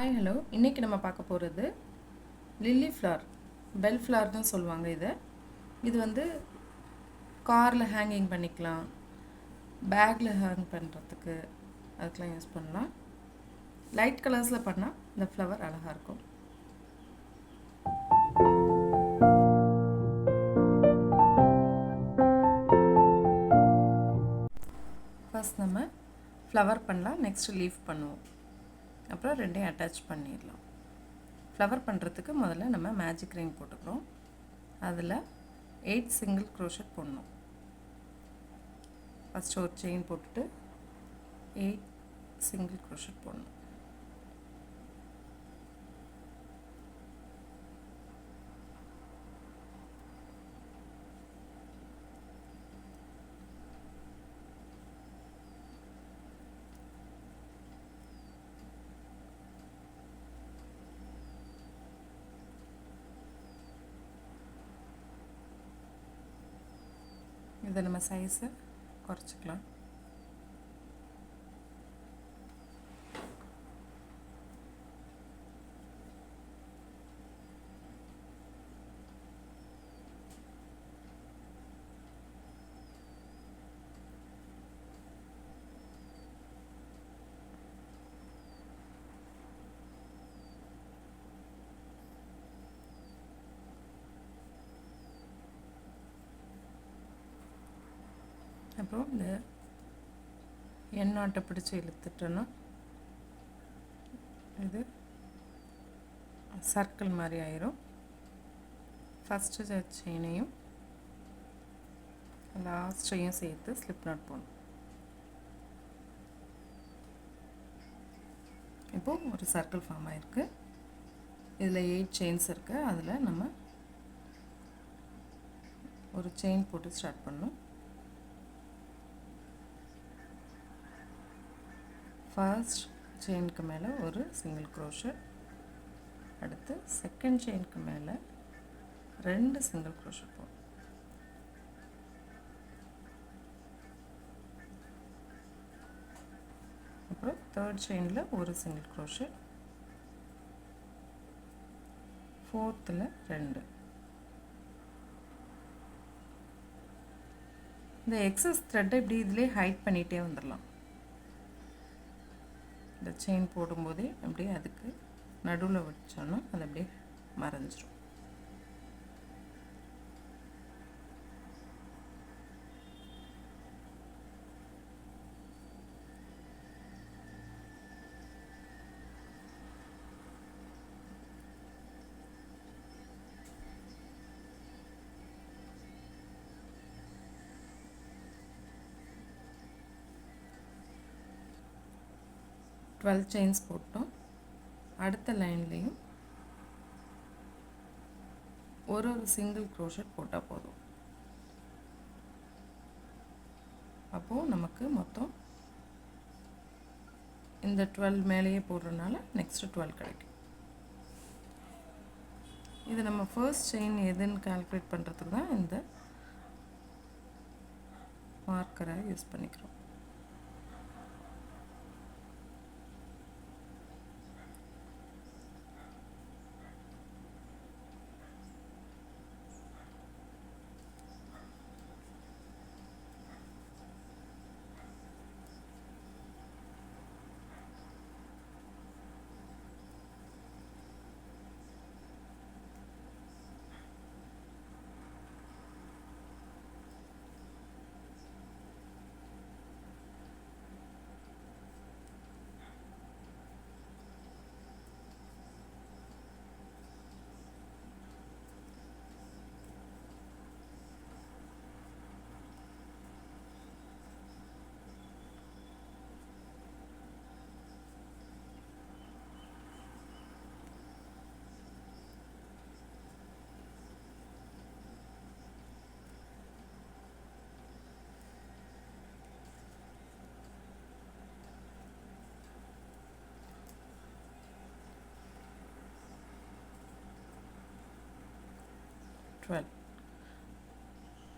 Hi hello, இன்றைக்கி நம்ம பார்க்க போகிறது லில்லி ஃப்ளார், பெல் ஃப்ளார் தான் சொல்லுவாங்க இதை. இது வந்து காரில் ஹேங்கிங் பண்ணிக்கலாம், பேக்கில் ஹேங் பண்ணுறதுக்கு அதுக்கெலாம் யூஸ் பண்ணலாம். லைட் கலர்ஸில் பண்ணால் இந்த ஃப்ளவர் அழகாக இருக்கும். ஃபர்ஸ்ட் நம்ம ஃப்ளவர் பண்ணலாம், நெக்ஸ்ட்டு லீஃப் பண்ணுவோம், அப்புறம் ரெண்டையும் அட்டாச் பண்ணிடலாம். ஃப்ளவர் பண்ணுறதுக்கு முதல்ல நம்ம மேஜிக் ரிங் போட்டுக்கிறோம். அதில் 8 சிங்கிள் க்ரோஷட் போடணும். ஃபஸ்ட்டு ஒரு செயின் போட்டுட்டு 8 சிங்கிள் க்ரோஷட் போடணும். இதை நம்ம சைஸை குறைச்சிக்கலாம். அப்புறம் இந்த எண்ணாட்டை பிடிச்சி இழுத்துட்டோன்னா இது சர்க்கிள் மாதிரி ஆயிரும். ஃபஸ்ட்டு செயினையும் லாஸ்ட்டையும் சேர்த்து ஸ்லிப் நாட் போடணும். இப்போது ஒரு சர்க்கிள் ஃபார்ம் ஆகிருக்கு. இதில் 8 செயின்ஸ் இருக்குது. அதில் நம்ம ஒரு செயின் போட்டு ஸ்டார்ட் பண்ணணும். ஃபர்ஸ்ட் செயினுக்கு மேலே ஒரு சிங்கிள் க்ரோஷட், அடுத்து செகண்ட் செயினுக்கு மேலே 2 சிங்கிள் க்ரோஷட் போடும். அப்புறம் தேர்ட் செயினில் ஒரு சிங்கிள் க்ரோஷட், ஃபோர்த்தில் 2. இந்த எக்ஸஸ் த்ரெட்டை இப்படி இதிலே ஹைட் பண்ணிகிட்டே வந்துடலாம். இந்த செயின் போடும்போதே அப்படியே அதுக்கு நடுவில் வச்சோன்னா அது அப்படியே மறைஞ்சிரும். டுவெல் செயின்ஸ் போட்டோம். அடுத்த லைன்லேயும் ஒரு சிங்கிள் க்ரோஷட் போட்டால் போதும். அப்போது நமக்கு மொத்தம் இந்த 12 மேலேயே போடுறதுனால நெக்ஸ்ட்டு 12 கிடைக்கும். இது நம்ம ஃபர்ஸ்ட் செயின் எதுன்னு கால்குலேட் பண்ணுறதுக்கு தான் இந்த மார்க்கரை யூஸ் பண்ணிக்கிறோம்.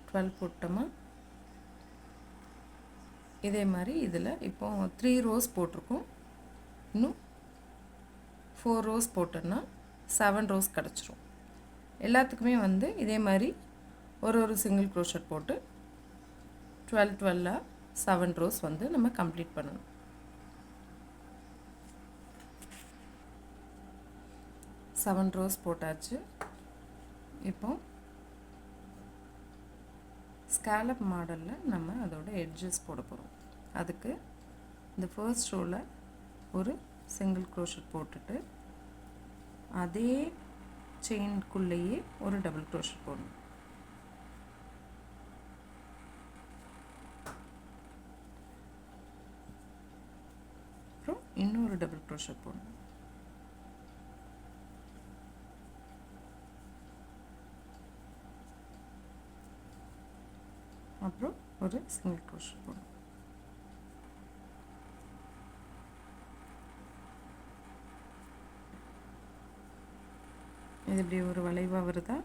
டுவெல் போட்டோமா. இதே மாதிரி இதில் இப்போ 3 ரோஸ் போட்டிருக்கோம். இன்னும் 4 rows போட்டோன்னா 7 rows கிடச்சிரும். எல்லாத்துக்குமே வந்து இதே மாதிரி ஒரு சிங்கிள் crochet போட்டு 12 7 rows வந்து நம்ம கம்ப்ளீட் பண்ணணும். செவன் rows போட்டாச்சு. இப்போ ஸ்கேலப் மாடலில் நம்ம அதோட எட்ஜஸ் போட போகிறோம். அதுக்கு இந்த ஃபர்ஸ்ட் ரோவில் ஒரு சிங்கிள் crochet போட்டுட்டு அதே செயின்குள்ளேயே ஒரு டபுள் crochet போடணும். அப்புறம் இன்னொரு டபுள் crochet போடணும். அப்புறம் ஒரு சிங்கிள் crochet போடணும். இது இப்படி ஒரு வளைவாக வருதா.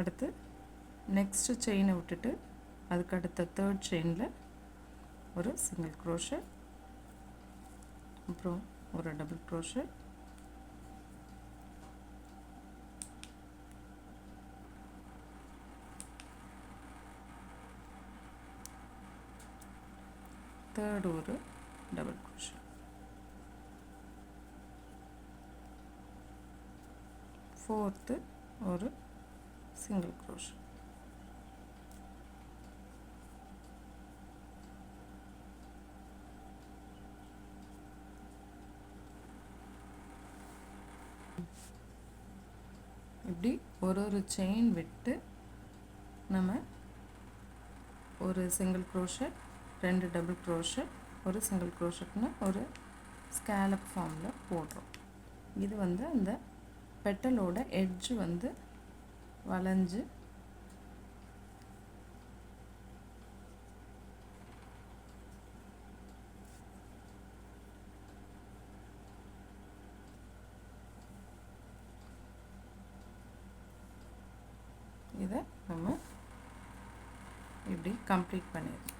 அடுத்து நெக்ஸ்ட்டு செயினை விட்டுட்டு அதுக்கு அடுத்த தேர்ட் செயினில் ஒரு சிங்கிள் crochet, அப்புறம் ஒரு டபுள் crochet, தேர்ட் ஒரு டபுள் crochet, ஃபோர்த்து ஒரு சிங்கிள் crochet. இப்படி ஒரு செயின் விட்டு நம்ம ஒரு சிங்கிள் crochet, ரெண்டு டபுள் crochet, ஒரு சிங்கிள் crochetனா ஒரு ஸ்கேலப் ஃபார்மில் போடுறோம். இது வந்து அந்த பெட்டலோட எட்ஜ் வந்து வளைஞ்சு இதை நம்ம இப்படி கம்ப்ளீட் பண்ணிடுறோம்.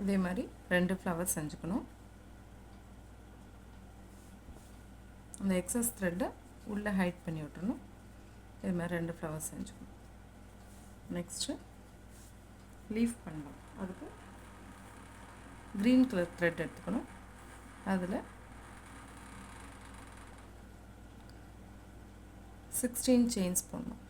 இதே மாதிரி ரெண்டு ஃப்ளவர் செஞ்சுக்கணும். அந்த எக்ஸஸ் த்ரெட்டை உள்ளே ஹைட் பண்ணி விட்டுறணும். இது மாதிரி ரெண்டு ஃப்ளவர் செஞ்சுக்கணும். நெக்ஸ்ட்டு லீஃப் பண்ணலாம். அதுக்கு க்ரீன் கலர் த்ரெட் எடுத்துக்கணும். அதில் 16 செயின்ஸ் போடணும்.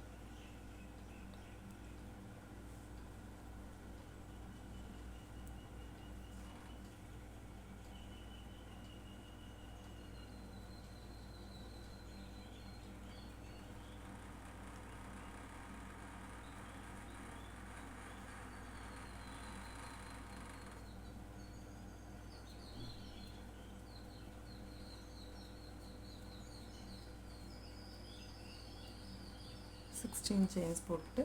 செயின்ஸ் போட்டு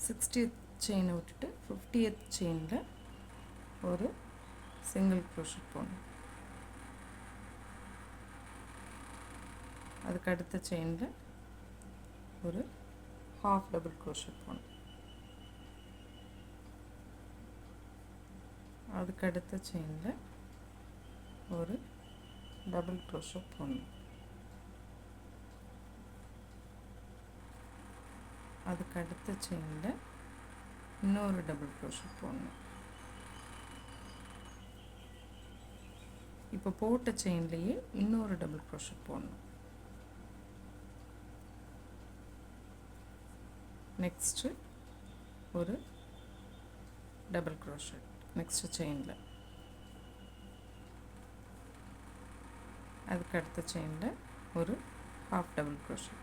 60th செயினை விட்டுட்டு 50th செயினில் ஒரு சிங்கிள் crochet போடணும். அதுக்கு அடுத்த செயினில் ஒரு ஹாஃப் டபுள் crochet போடணும். அதுக்கு அடுத்த செயினில் ஒரு டபுள் crochet போடணும். அதுக்கு அடுத்த செயினில் இன்னொரு டபுள் crochet போடணும். இப்போ போட்ட செயின்லேயே இன்னொரு டபுள் crochet போடணும். நெக்ஸ்ட்டு ஒரு டபுள் crochet நெக்ஸ்ட் செயினில். அதுக்கு அடுத்த செயினில் ஒரு ஹாஃப் டபுள் crochet.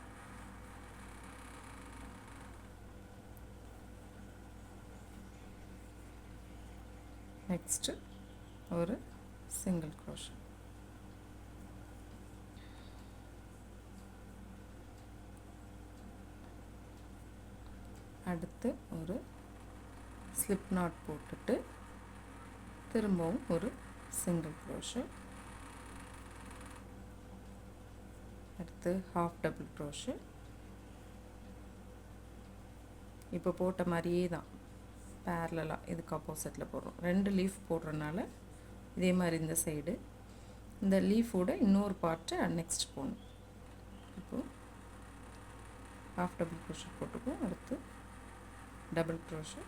நெக்ஸ்ட்டு ஒரு சிங்கிள் crochet. அடுத்து ஒரு slip knot போட்டுட்டு திரும்பவும் ஒரு single crochet. அடுத்து half double crochet. இப்போ போட்ட மாதிரியே தான் பேரலலாக இதுக்கு ஆப்போசிட்டில் போடுறோம். 2 லீஃப் போடுறதுனால இதே மாதிரி இந்த சைடு இந்த லீஃபோட இன்னொரு பார்ட்டு நெக்ஸ்ட் போகணும். இப்போது half double crochet போட்டுப்போம். அடுத்து double crochet.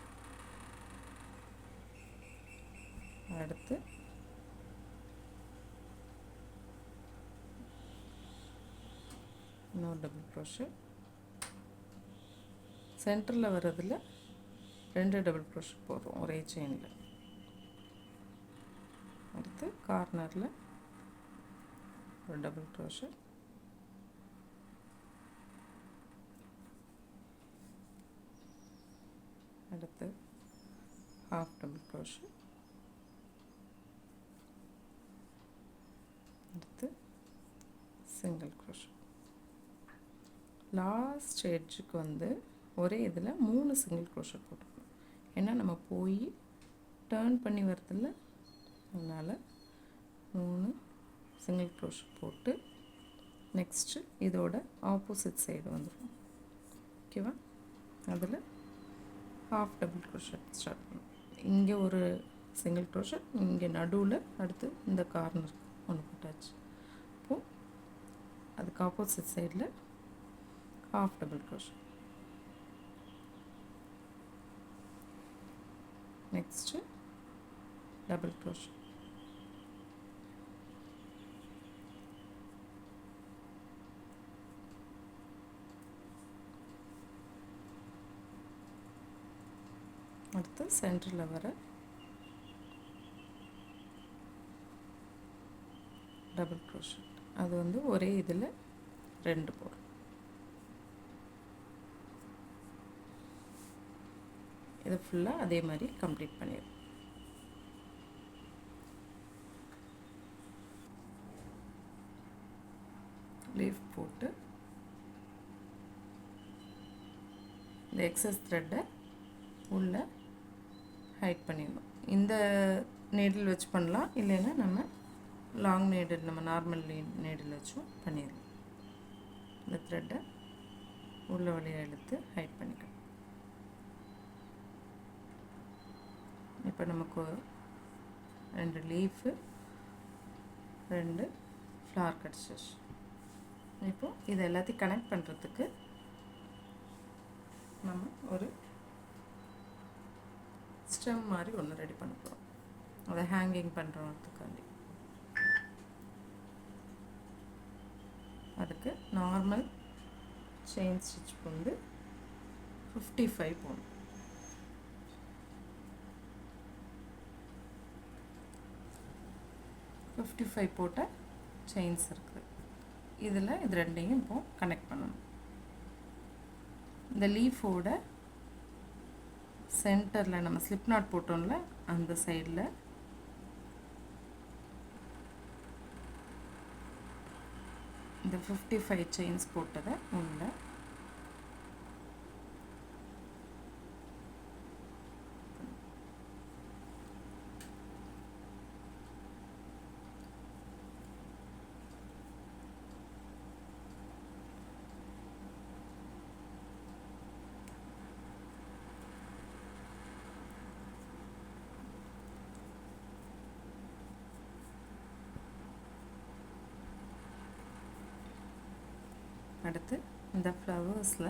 அடுத்து இன்னொரு double crochet. சென்டரில் வர்றதில் 2 double crochet போடுறோம் ஒரே செயினில். அடுத்து கார்னரில் ஒரு double crochet. அடுத்து half double crochet. அடுத்து single crochet. லாஸ்ட் எட்ஜுக்கு வந்து ஒரே இதில் 3 சிங்கிள் crochet போட்டுக்கணும். ஏன்னா நம்ம போய் டர்ன் பண்ணி வரதில்ல, அதனால் 3 சிங்கிள் crochet போட்டு நெக்ஸ்ட்டு இதோட ஆப்போசிட் சைடு வந்துடும். ஓகேவா? அதில் ஹாஃப் டபுள் crochet ஸ்டார்ட் பண்ணணும். இங்கே ஒரு சிங்கிள் crochet, இங்கே நடுவில், அடுத்து இந்த கார்னர் ஒன்று போட்டாச்சு. இப்போது அதுக்கு ஆப்போசிட் சைடில் half double crochet. Next double crochet. அடுத்து சென்டரில் வர டபுள் crochet. அது வந்து ஒரே இதில் 2 போடும். இதை ஃபுல்லாக அதே மாதிரி கம்ப்ளீட் பண்ணிடும். லீஃப் போட்டு இந்த எக்ஸஸ் த்ரெட்டை உள்ள ஹைட் பண்ணிடணும். இந்த நீடில் வச்சு பண்ணலாம், இல்லைன்னா நம்ம லாங் நீடில், நம்ம நார்மல் நீடில் வச்சும் பண்ணிடலாம். இந்த த்ரெட்டை உள்ள வழியாக இழுத்து ஹைட் பண்ணிக்கணும். இப்போ நமக்கு 2 லீஃபு 2 ஃப்ளவர் கிடச்சிச்சு. இப்போது இது எல்லாத்தையும் கனெக்ட் பண்ணுறதுக்கு நம்ம ஒரு ஸ்டெம் மாதிரி ஒன்று ரெடி பண்ண போகிறோம். அதை ஹேங்கிங் பண்ணுறதுக்காண்டி அதுக்கு நார்மல் செயின் ஸ்டிச் வந்து 55 போகணும். 55 போட்ட செயின்ஸ் இருக்குது. இதில் இது ரெண்டையும் இப்போ கனெக்ட் பண்ணணும். இந்த லீஃபோட சென்டரில் நம்ம ஸ்லிப் நாட் போட்டோம்ல, அந்த சைடில் இந்த 55 செயின்ஸ் போட்டதை உள்ள அடுத்து இந்த ஃப்ளவர்ஸில்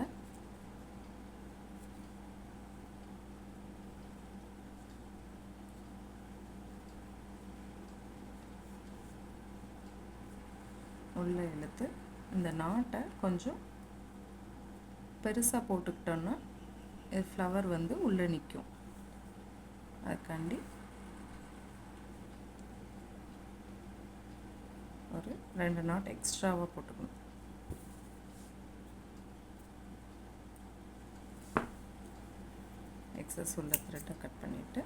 உள்ளே இழுத்து இந்த நாட்டை கொஞ்சம் பெருசாக போட்டுக்கிட்டோன்னா ஃப்ளவர் வந்து உள்ளே நிற்கும். அதுக்காண்டி ஒரு 2 நாட் எக்ஸ்ட்ராவாக போட்டுக்கணும். எக்ஸஸ் உள்ள த்ரெட்டை கட் பண்ணிவிட்டு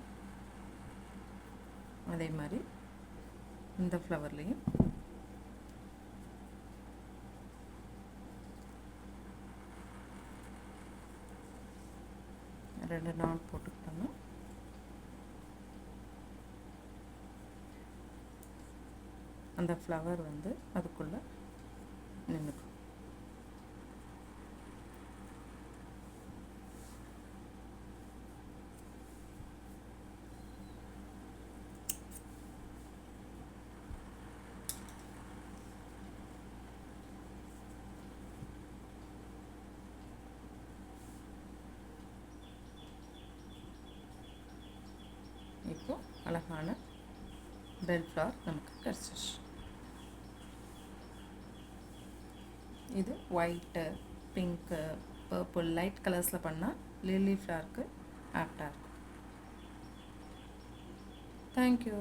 அதே மாதிரி இந்த ஃப்ளவர்லேயும் ரெண்டு நாட் போட்டுக்கிட்டோம்னா அந்த ஃப்ளவர் வந்து அதுக்குள்ளே நின்றுக்கும். இப்போ அழகான பெல் ஃப்ளவர் நமக்கு கிடச்சிச்சு. இது ஒயிட்டு, பிங்க்கு, பர்பிள் லைட் கலர்ஸில் பண்ணால் லில்லி ஃப்ளவருக்கு ஆப்டாக இருக்கும். தேங்க்யூ.